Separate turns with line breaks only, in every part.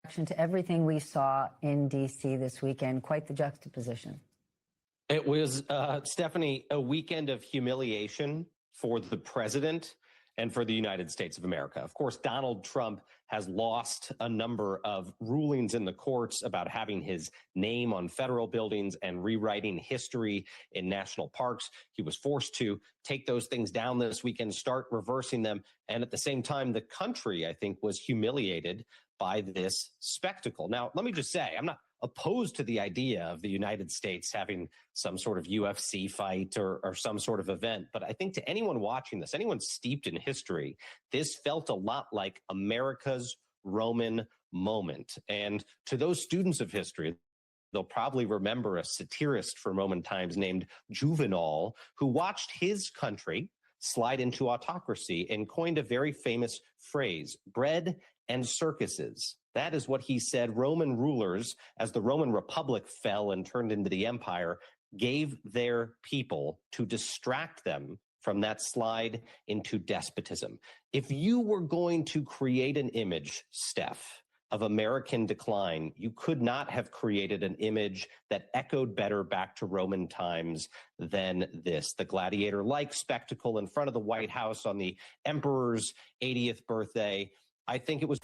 to everything we saw in D.C. this weekend. Quite the juxtaposition.
It was, Stephanie, a weekend of humiliation for the president and for the United States of America. Of course, Donald Trump has lost a number of rulings in the courts about having his name on federal buildings and rewriting history in national parks. He was forced to take those things down this weekend, start reversing them. And at the same time, the country, I think, was humiliated by this spectacle. Now, let me just say, I'm not opposed to the idea of the United States having some sort of UFC fight or some sort of event. But I think to anyone watching this, anyone steeped in history, this felt a lot like America's Roman moment. And to those students of history, they'll probably remember a satirist from Roman times named Juvenal, who watched his country slide into autocracy and coined a very famous phrase, bread and circuses. That is what he said Roman rulers, as the Roman Republic fell and turned into the empire, gave their people to distract them from that slide into despotism. If you were going to create an image, Steph, of American decline, you could not have created an image that echoed better back to Roman times than this. The gladiator-like spectacle in front of the White House on the emperor's 80th birthday. I think it was...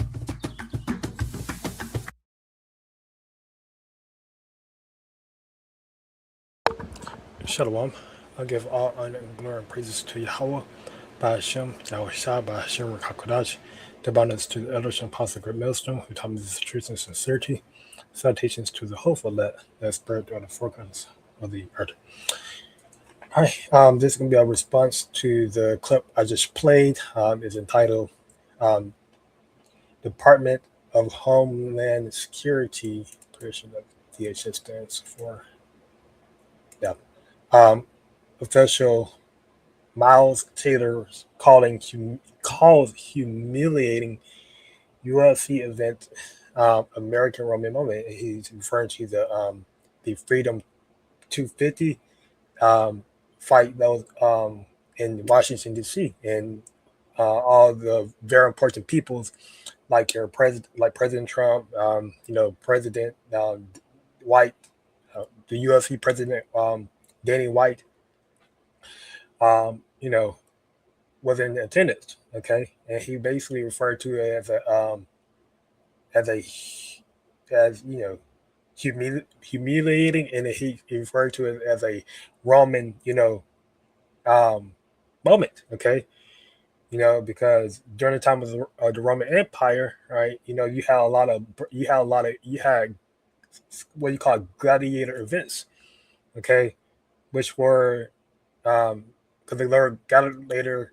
Shalom. I give all honor and glory and praises to Yahweh, by Hashem, Yahweh by Hashem, Rakakodash, the abundance to the elders and apostles of Great Millstone, who taught me this truth and sincerity. Salutations to the hopeful that spread throughout the four corners of the earth. All right, this is going to be our response to the clip I just played. It's entitled Department of Homeland Security, portion of DHS stands for. Yeah. Official Miles Taylor calls humiliating UFC event American Roman moment. He's referring to the Freedom 250 fight that was in Washington D.C. and all the very important peoples like your president, like President Trump, President White, the UFC president Danny White, was in attendance. Okay, and he basically referred to it as humiliating, and he referred to it as a Roman moment. Okay, because during the time of the Roman Empire, right, you had what you call gladiator events. Okay, which were because the word gladiator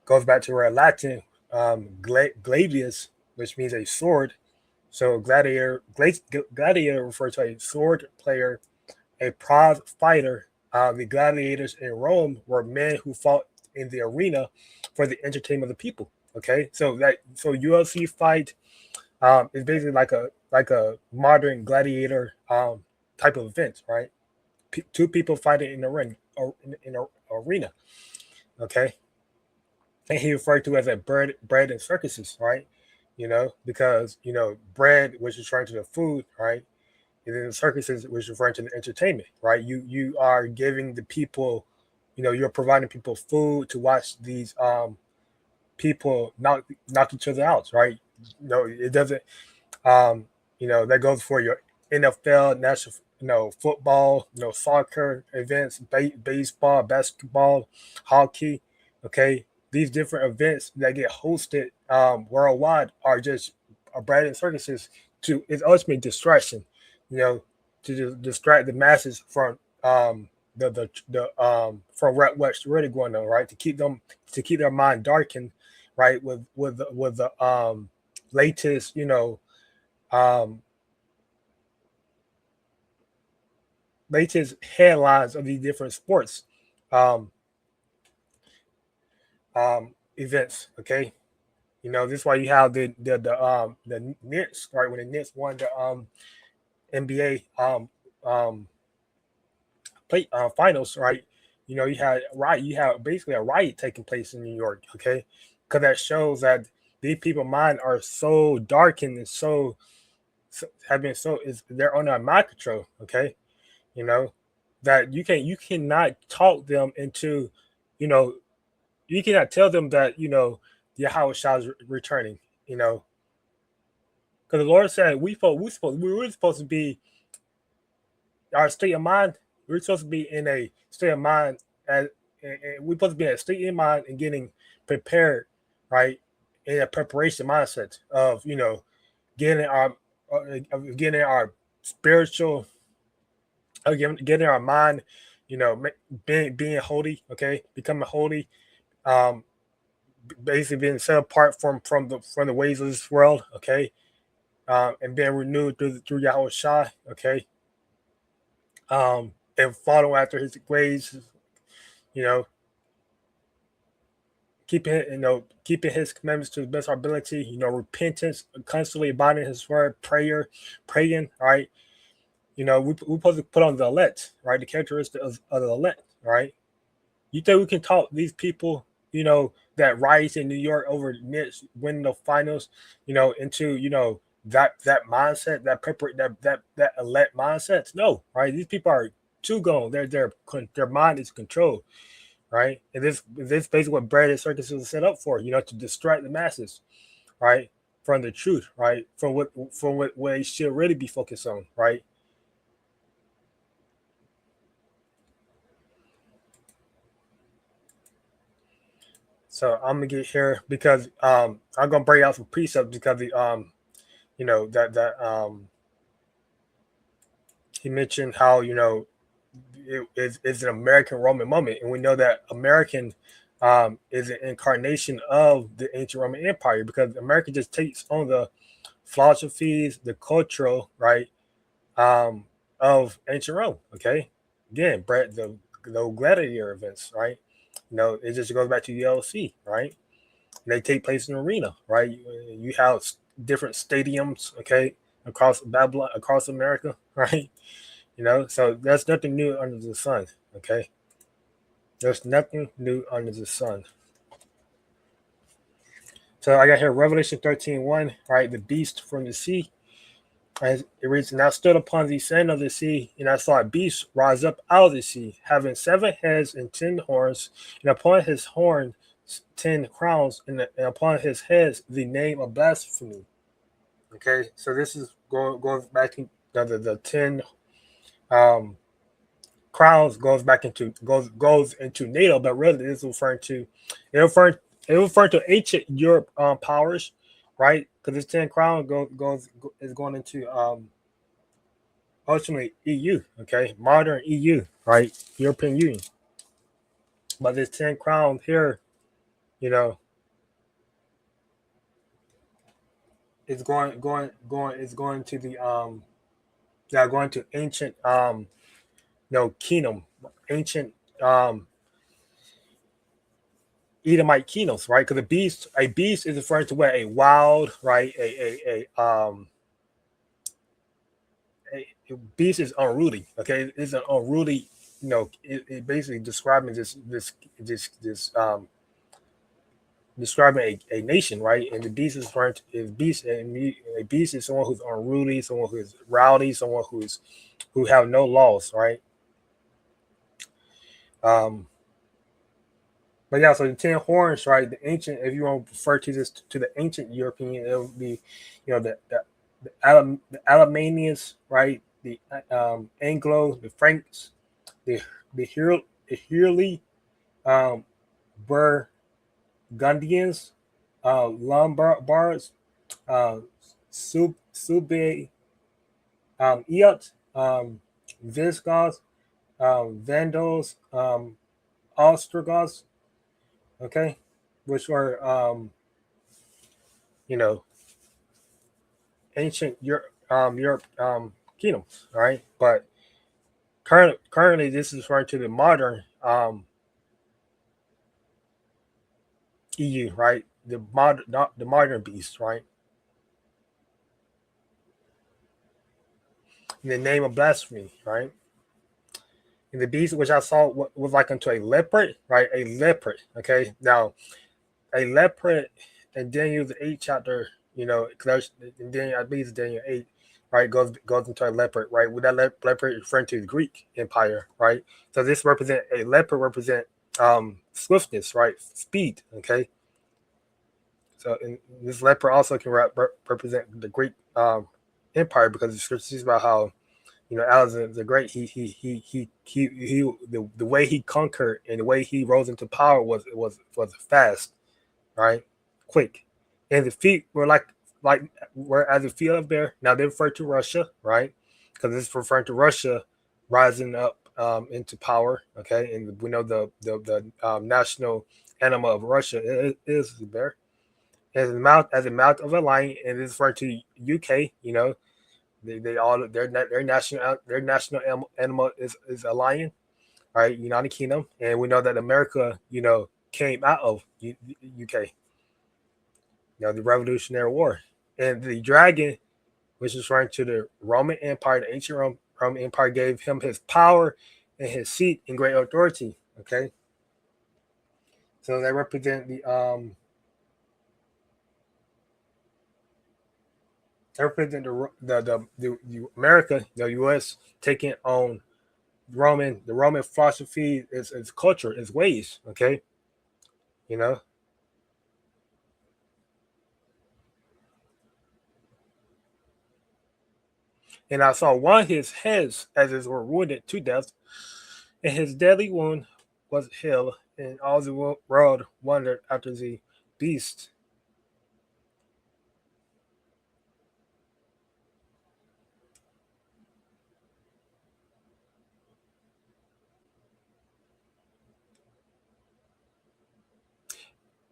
goes back to where Latin gladius, which means a sword. So gladiator refers to a sword player, a prize fighter. The gladiators in Rome were men who fought in the arena for the entertainment of the people. Okay, so UFC fight is basically like a modern gladiator type of event, right? Two people fighting in a ring or in an arena. Okay, and he referred to it as a bread and circuses, right? Because bread, which is referring to the food, right? And then the circuses, which is referring to the entertainment, right? You are giving the people, you're providing people food to watch these people knock each other out, right? It doesn't. That goes for your NFL, national, football, soccer events, baseball, basketball, hockey. Okay, these different events that get hosted worldwide are just bread and circuses to its ultimate distraction. To distract the masses from from what's really going on, right? To keep their mind darkened, right? With the latest, latest headlines of these different sports events. Okay, this is why you have the Knicks, right? When the Knicks won the NBA finals, right? You had basically a riot taking place in New York. Okay, because that shows that these people's minds are so darkened and so is they're under mind control. Okay, you know that you cannot talk them into, you know, you cannot tell them that Yahweh Shah is returning. You know, because the Lord said we were supposed to be our state of mind. We're supposed to be in a state of mind, and we're supposed to be in a state of mind and getting prepared, right? In a preparation mindset of getting our getting our spiritual, getting our mind, being holy, okay, becoming holy, um, basically being set apart from the ways of this world, okay, and being renewed through Yahweh Shai, okay, and following after his ways, you know, keeping his commandments to the best of our ability, repentance, constantly abiding his word, praying, right? We're supposed to put on the elect, right? The characteristics of the elect, right? You think we can talk these people, that rise in New York over the Knicks winning the finals, into that mindset, that elect mindset? No, right? These people are too gone. Their mind is controlled, right? And this basically what bread and circuses is set up for, to distract the masses, right, from the truth, right, from what they should really be focused on, right. So I'm gonna get here because I'm gonna break out some precepts because that he mentioned how it's an American Roman moment, and we know that American is an incarnation of the ancient Roman Empire because America just takes on the philosophies, the cultural, right, of ancient Rome. Okay, again, Brett, the gladiator events, right? It just goes back to UFC, right? They take place in the arena, right? You have different stadiums, okay, across Babylon, across America, right? So there's nothing new under the sun, okay? There's nothing new under the sun. So I got here Revelation 13:1, right? The beast from the sea. As it reads, and I stood upon the sand of the sea, and I saw a beast rise up out of the sea, having 7 heads and 10 horns, and upon his horns 10 crowns, and upon his heads the name of blasphemy. Okay, so this is goes back to the 10 crowns goes into NATO, but really it's referring to ancient Europe powers, right? Because this 10 crown is going into ultimately EU, okay, modern EU, right, European Union. But this 10 crown here, is going to the going to ancient kingdom, ancient Edomite kingdoms, right? Because a beast is referring to what a wild, right, a beast is unruly. Okay, it's an unruly. It basically describing describing a nation, right? And the beast is referring to beast, and a beast is someone who's unruly, someone who is rowdy, someone who have no laws, right? But yeah, so the 10 horns, right? The ancient, if you want to refer to this to the ancient European, it would be, the Alemannians, right? The Anglo, the Franks, the Hurley, Burgundians, Lombards, Sube, Eot, Visigoths, Vandals, Ostrogoths, okay, which were ancient Europe kingdoms, right? But currently this is referring to the modern EU, right? The modern beast, right? In the name of blasphemy, right? And the beast which I saw was like unto a leopard, right? A leopard, okay. Now, a leopard in Daniel the 8th chapter, because then I believe it's Daniel 8, right, goes into a leopard, right? With that leopard referring to the Greek Empire, right? So this represent a leopard represent swiftness, right? Speed, okay? So and this leopard also can represent the Greek empire because the scripture speaks about how Alexander the Great the way he conquered and the way he rose into power was fast, right, quick, and the feet were like were as the feet of bear. Now they refer to Russia, right, because it's referring to Russia rising up into power, okay, and we know the national animal of Russia is the bear. As the mouth of a lion, and it's referring to UK. They all their national animal is a lion, right? United Kingdom, and we know that America, came out of UK. The Revolutionary War, and the dragon, which is referring to the Roman Empire, the ancient Roman Empire, gave him his power and his seat and great authority. Okay, so they represent the America, the U.S. taking on the Roman philosophy, its culture, its ways. Okay, you know, and I saw one of his heads as it were wounded to death, and his deadly wound was healed, and all the world wondered after the beast.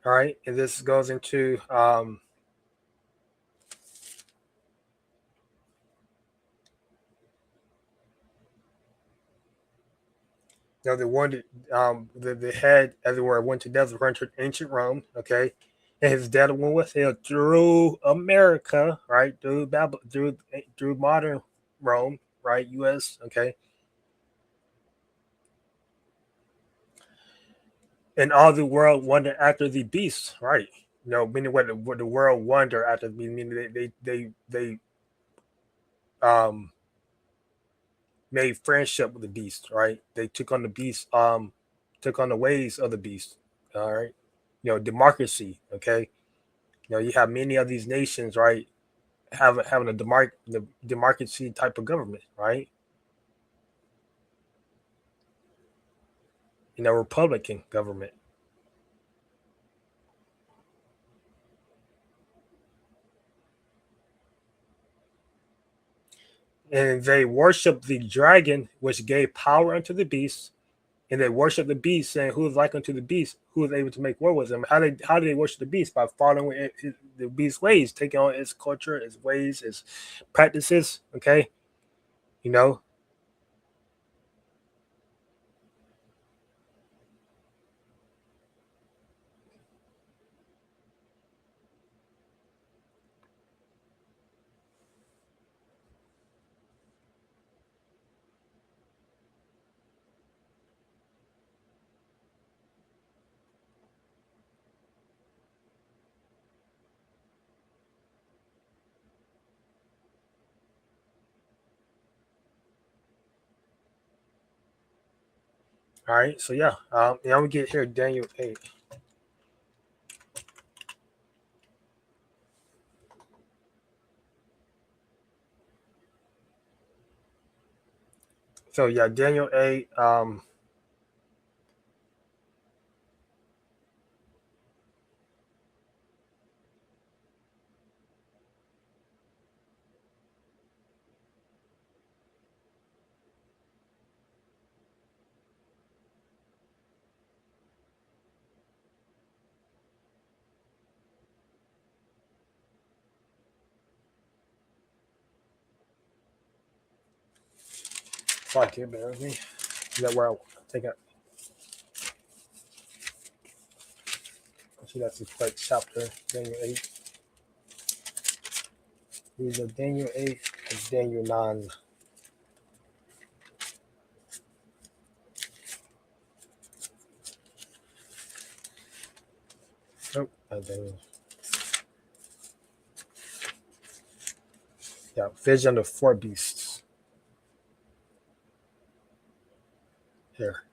All right, and this goes into the wounded the head, as it were, went to death, returned to ancient Rome. Okay, and his deadly wound was healed through America, right, through Babylon, through modern Rome, right, U.S. Okay, and all the world wondered after the beast, right? Meaning what the world wonder after, meaning they made friendship with the beast, right? They took on the beast, took on the ways of the beast, all right. Democracy, okay. You have many of these nations, right, having the democracy type of government, right? Republican government, and they worship the dragon, which gave power unto the beast, and they worship the beast, saying, "Who is like unto the beast? Who is able to make war with him?" How do they worship the beast? By following the beast's ways, taking on its culture, its ways, its practices. Okay, you know. All right, so yeah, now we get here Daniel 8. So yeah, Daniel 8. Fuck it, bear with me. Is that where I take it? Actually, that's the correct chapter, Daniel 8. Either Daniel 8 or Daniel 9. Nope, not Daniel. Yeah, vision of four beasts here.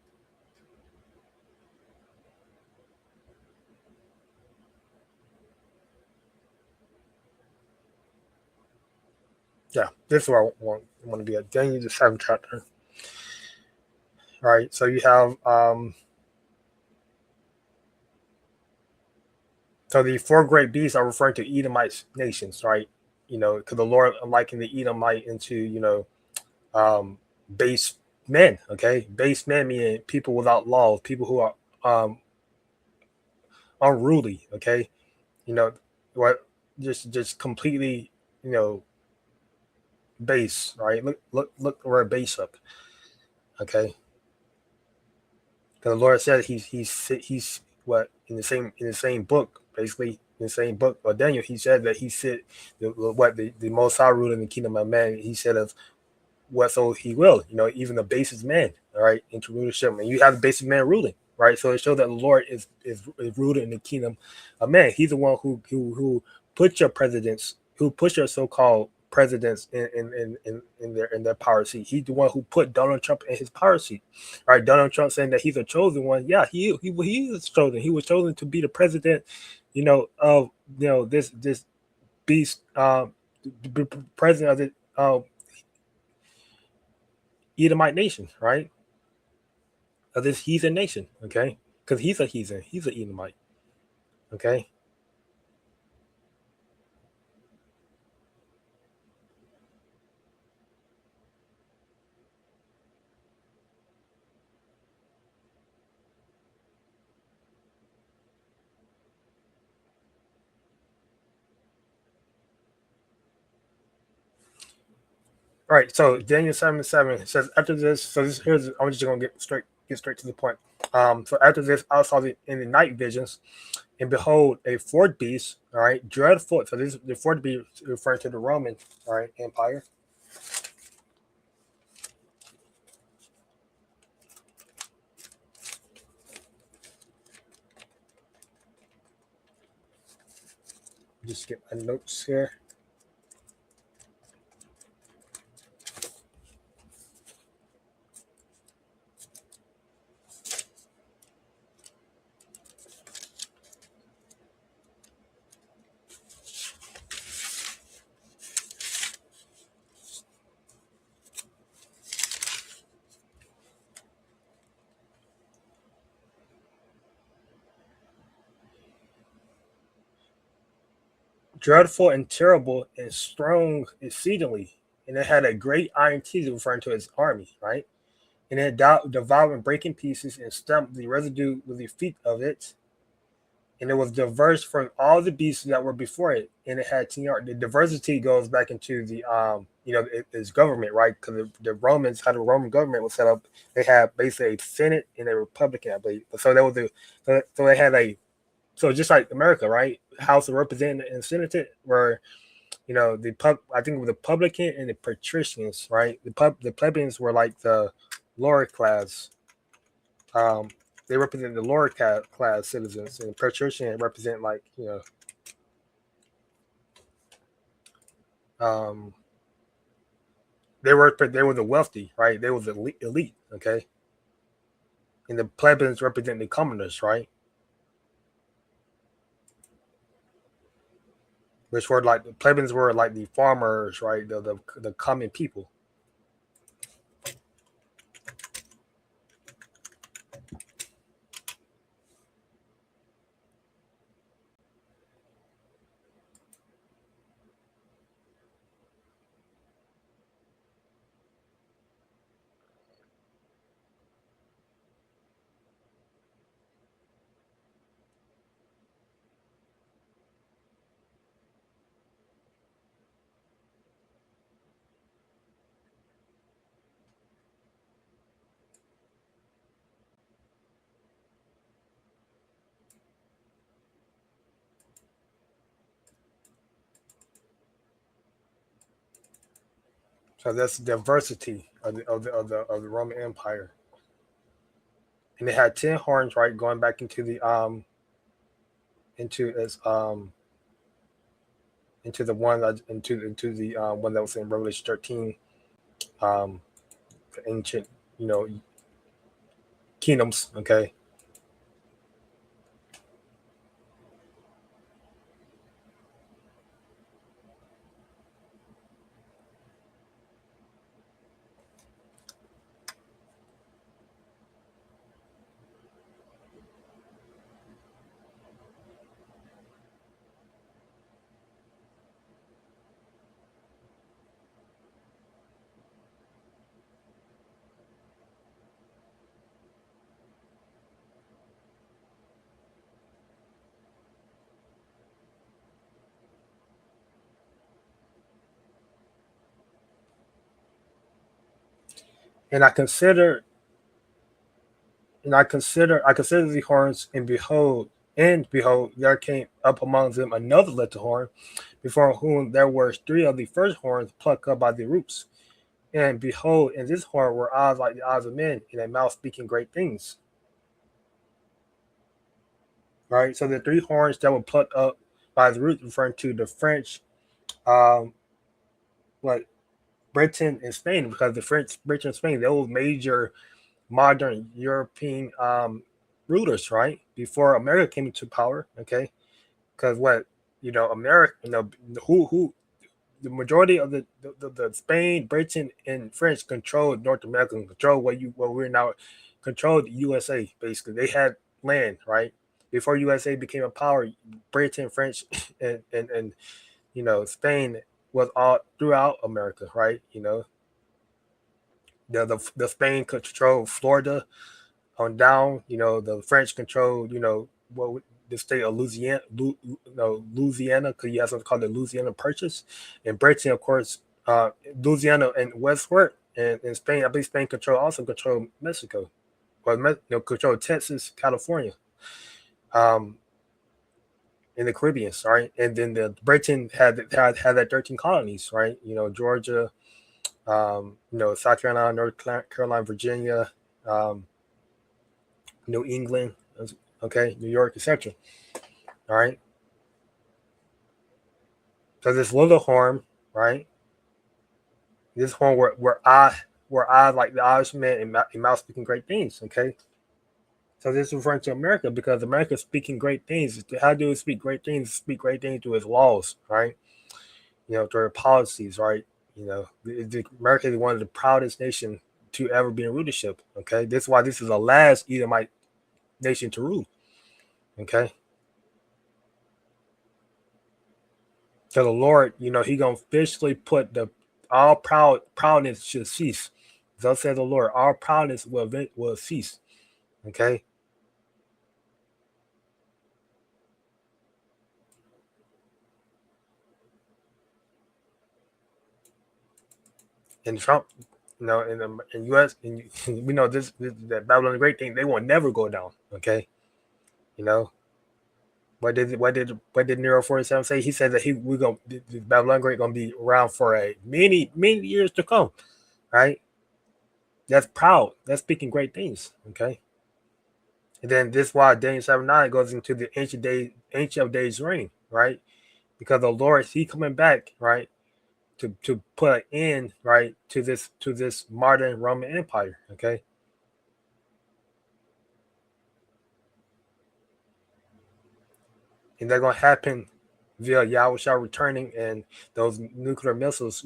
Yeah, this is where I want to be at. Daniel the seventh chapter. All right, so you have so the four great beasts are referring to Edomite nations, right? Because the Lord likened the Edomite into base men. Okay, base men meaning people without laws, people who are unruly. Okay, you know what? Just completely base, right? Look where base up. Okay, because the Lord said he's what in the same book, basically in the same book. But Daniel, he said that he said the Most High rule in the kingdom of man. He said of what so he will, even the basest man, all right, into rulership, and you have the basest man ruling, right? So it shows that the Lord is rooted in the kingdom of man. He's the one who put your presidents, who put your so-called presidents in their power seat. He's the one who put Donald Trump in his power seat. All right, Donald Trump saying that he's a chosen one. Yeah, he is chosen. He was chosen to be the president, of this beast, president of the Edomite nation, right? Of this heathen nation, okay? Because he's a heathen, he's an Edomite, okay? All right, so Daniel 7:7 says after this, so this here's I'm just gonna get straight to the point. So after this, I saw in the night visions, and behold, a fourth beast, all right, dreadful. So this the fourth beast referring to the Roman, all right, Empire. Just get my notes here. Dreadful and terrible and strong exceedingly, and it had a great iron teeth referring to its army, right? And it devoured and break in pieces and stamped the residue with the feet of it. And it was diverse from all the beasts that were before it. And it had 10 yards. The diversity goes back into the its government, right? Because the Romans, how the Roman government was set up, they had basically a Senate and a Republican, I believe. So that was so they had so just like America, right? House of Representatives and Senate, where I think it was the Republican and the patricians, right? The plebeians were like the lower class. Um, they represent the lower class citizens, and patrician represent like um, they were the wealthy, right? They was the elite, okay, and the plebeians represent the commoners, right? Which were like the plebeians were like the farmers, right? The common people. So that's the diversity of the Roman Empire, and it had 10 horns, right, going back into the into its into the one into the one that was in Revelation 13, the ancient, kingdoms. Okay. And I consider the horns, and behold, there came up among them another little horn, before whom there were three of the first horns plucked up by the roots. And behold, in this horn were eyes like the eyes of men, and a mouth speaking great things. Right? So the three horns that were plucked up by the roots, referring to the French, um, what Britain and Spain, because the French, Britain, and Spain, they were major modern European rulers, right? Before America came into power, okay? Because America, who the majority of the Spain, Britain, and French controlled North America, and controlled what we're now controlled the USA. Basically, they had land, right? Before USA became a power, Britain, French, and Spain was all throughout America, right? The Spain controlled Florida on down. The French controlled, what the state of Louisiana, Louisiana, because you have something called the Louisiana Purchase, and Britain, of course, Louisiana and westward, and Spain. I believe Spain also controlled Mexico, or controlled Texas, California, um, in the Caribbean, right? And then the Britain had that 13 colonies, right? Georgia, South Carolina, North Carolina, Virginia, um, New England, okay, New York, etc. All right. So this little horn, right? This horn where I like the Irishman and mouth speaking great things. Okay. So this is referring to America, because America is speaking great things. How do it speak great things? Speak great things through its laws, right? Through its policies, right? America is one of the proudest nations to ever be in rulership. Okay. This is why this is the last Edomite nation to rule. Okay. So the Lord, He gonna officially put all proudness should cease. Thus said the Lord, all proudness will cease. Okay. And Trump, in U.S. and we know this that Babylon the Great thing, they will never go down. Okay. You know what did Nero 47 say? He said that we're gonna the Babylon Great gonna be around for a many years to come. Right. That's proud. That's speaking great things. Okay. And then this is why Daniel 7:9 goes into the ancient of days reign, right? Because the Lord, He coming back, right, to put an end, right, to this modern Roman Empire. Okay. And that's gonna happen via Yahushua returning and those nuclear missiles,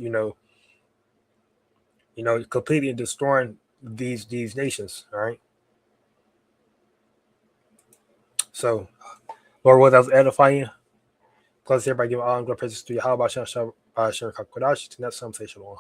completely destroying these nations. All right. So, Lord, what that was edifying. Plus, everybody give all glory praises to Yahweh Shem Kodash. To that some say shalom.